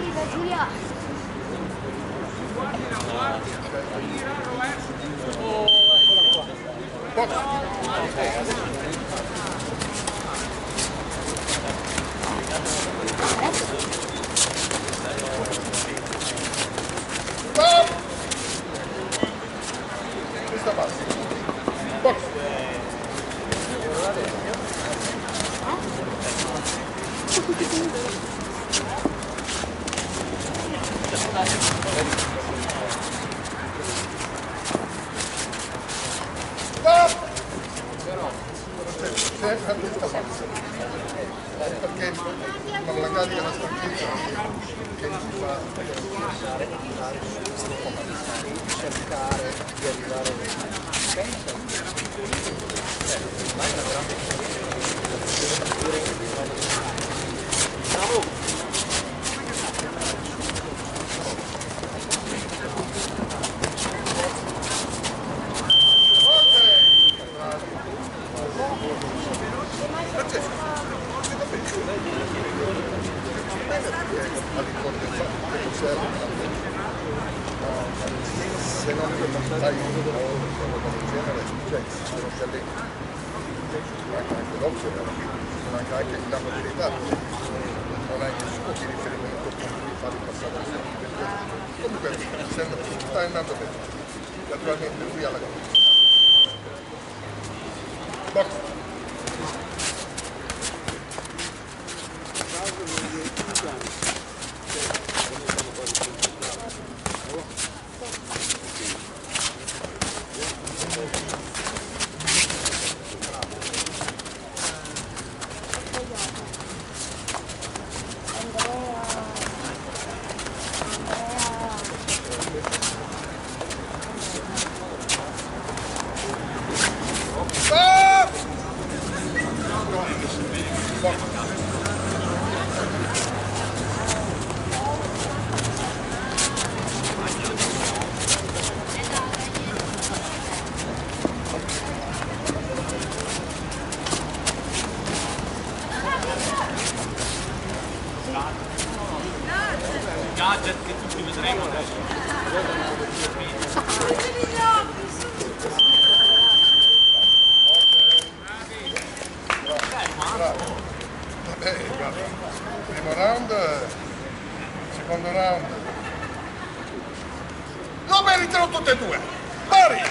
Viva Giulia! Questa basta. Box. Stop! Sempre a questa bassa. Perché la carica la stanchezza che ci fa cercare di arrivare se non fai un lavoro del genere, cioè se non ti alleni, manca anche l'ozio, manca anche la mobilità, non hai nessuno di riferimento con cui fare passare il tempo. Comunque sta andando bene, naturalmente lui ha la box. Gadget che tutti vedremo adesso. Vabbè, guarda, primo round, secondo round. Lo meritano tutte e due! Pari!